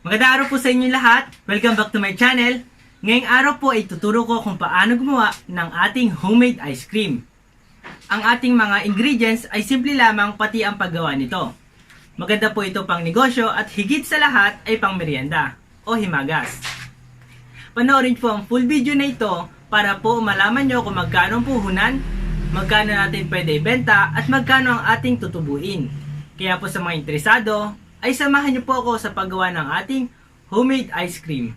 Magandang araw po sa inyo lahat. Welcome back to my channel. Ngayong araw po ay tuturo ko kung paano gumawa ng ating homemade ice cream. Ang ating mga ingredients ay simple lamang pati ang paggawa nito. Maganda po ito pang negosyo at higit sa lahat ay pang merienda o himagas. Panoorin po ang full video na ito para po malaman nyo kung magkano ang puhunan, magkano natin pwede ibenta at magkano ang ating tutubuin. Kaya po sa mga interesado, ay samahan niyo po ako sa paggawa ng ating homemade ice cream.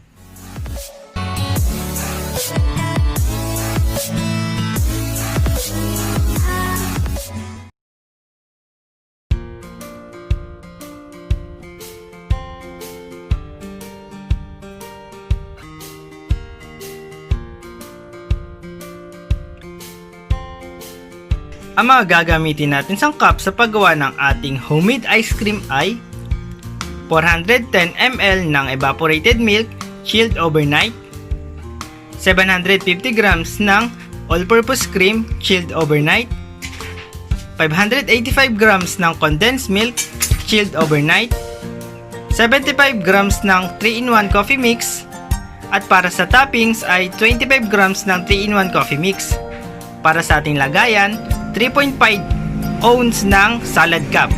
Ang mga gagamitin natin sangkap sa paggawa ng ating homemade ice cream ay 410 ml ng evaporated milk chilled overnight, 750 grams ng all-purpose cream chilled overnight, 585 grams ng condensed milk chilled overnight, 75 grams ng 3-in-1 coffee mix, at para sa toppings ay 25 grams ng 3-in-1 coffee mix. Para sa ating lagayan, 3.5 ounce ng salad cup.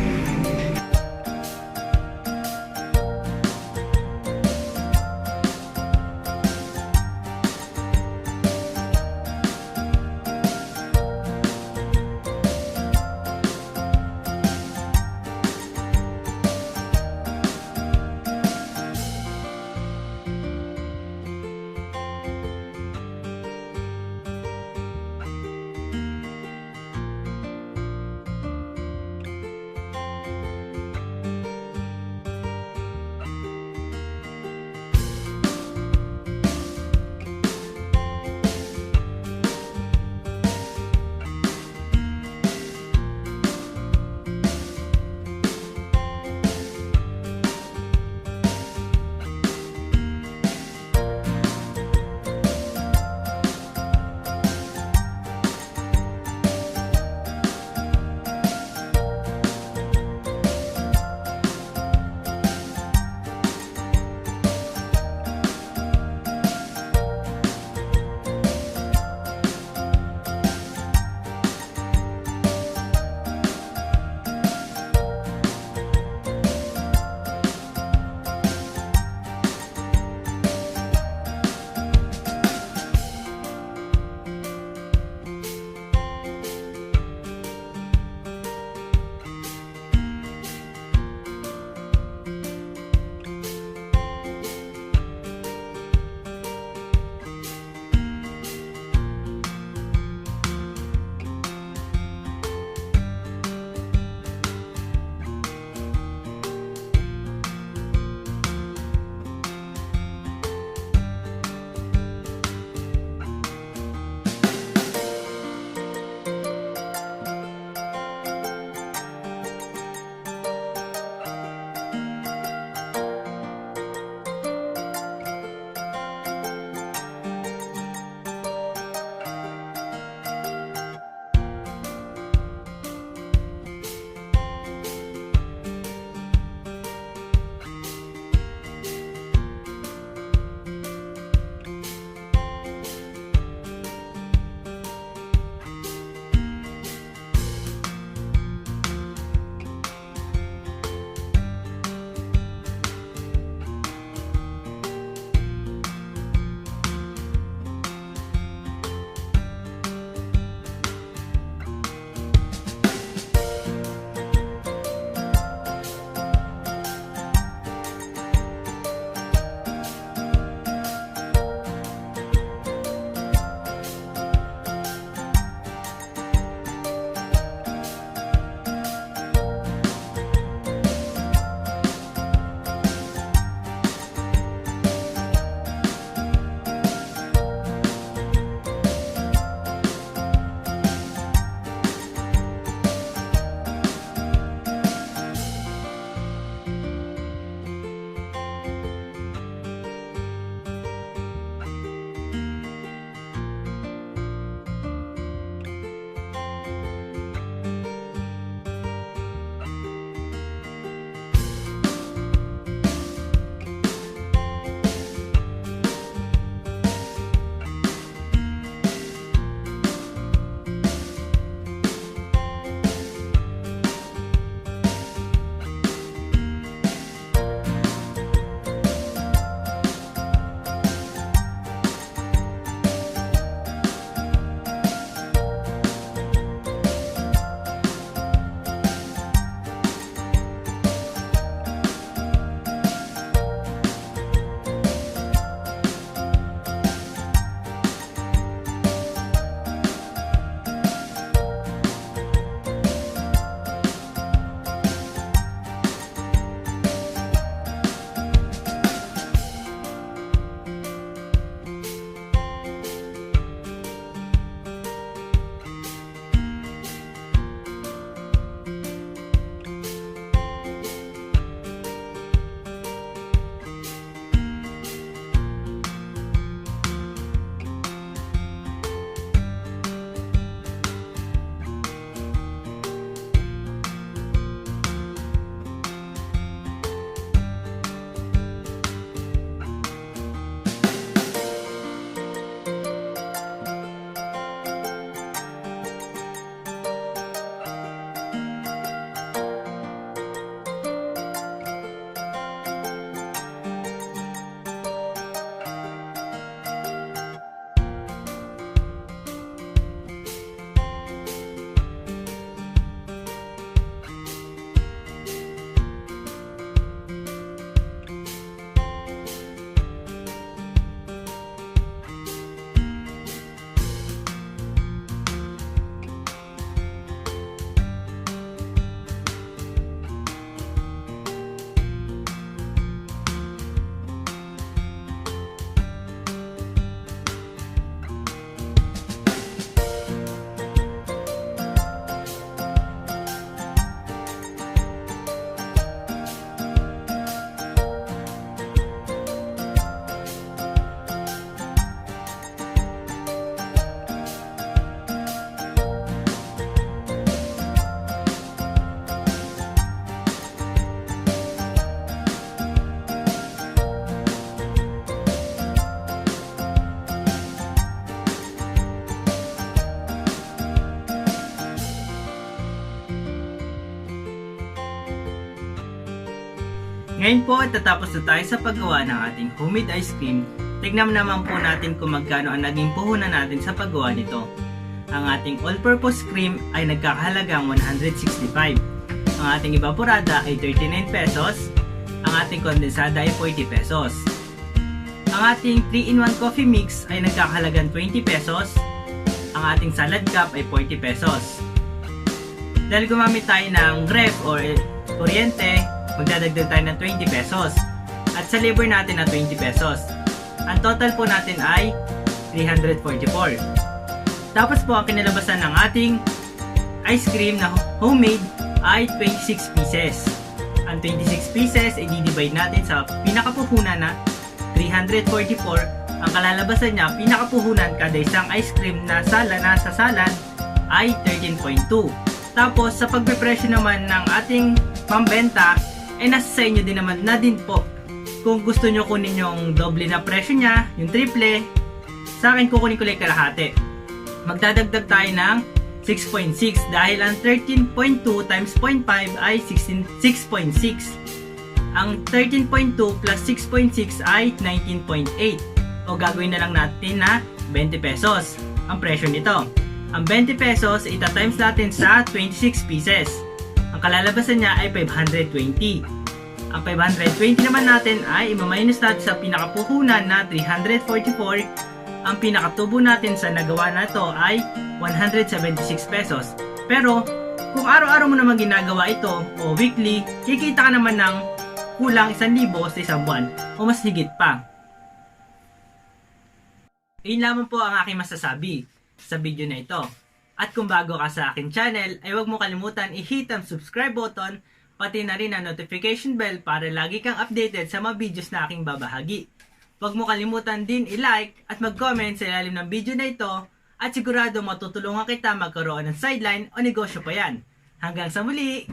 Ngayon po, tatapos na tayo sa paggawa ng ating homemade ice cream. Tignan naman po natin kung magkano ang naging puhunan natin sa paggawa nito. Ang ating all-purpose cream ay nagkakahalagang 165. Ang ating evaporada ay 39 pesos. Ang ating kondensada ay 40 pesos. Ang ating 3-in-1 coffee mix ay nagkakahalagang 20 pesos. Ang ating salad cup ay 40 pesos. Dahil gumamit tayo ng ref or kuryente, magdadagdag tayo ng 20 pesos. At sa labor natin na 20 pesos. Ang total po natin ay 344. Tapos po ang kinalabasan ng ating ice cream na homemade ay 26 pieces. Ang 26 pieces ay di-divide natin sa pinakapuhunan na 344. Ang kalalabasan niya, pinakapuhunan kada isang ice cream na nasa salan ay 13.2. Tapos sa pagpepresyo naman ng ating pambenta, ay nasa sa inyo din naman na din po. Kung gusto nyo kunin yung doble na presyo niya, yung triple, sa akin kukunin ko lang kalahati. Magdadagdag tayo ng 6.6 dahil ang 13.2 times 0.5 ay 6.6. Ang 13.2 plus 6.6 ay 19.8. O gagawin na lang natin na 20 pesos ang presyo nito. Ang 20 pesos, ita-times natin sa 26 pieces. Ang kalalabasan niya ay 520. Ang 520 naman natin ay i-minus natin sa pinakapuhunan na 344. Ang pinakatubo natin sa nagawa na ito ay 176 pesos. Pero, kung araw-araw mo naman ginagawa ito o weekly, kikita ka naman ng kulang 1,000 sa isang buwan o mas higit pa. Iyon lamang po ang aking masasabi sa video na ito. At kung bago ka sa aking channel, ay huwag mo kalimutan i-hit ang subscribe button, pati na rin ang notification bell para lagi kang updated sa mga videos na aking babahagi. Huwag mo kalimutan din i-like at mag-comment sa ilalim ng video na ito at sigurado matutulungan kita magkaroon ng sideline o negosyo pa yan. Hanggang sa muli!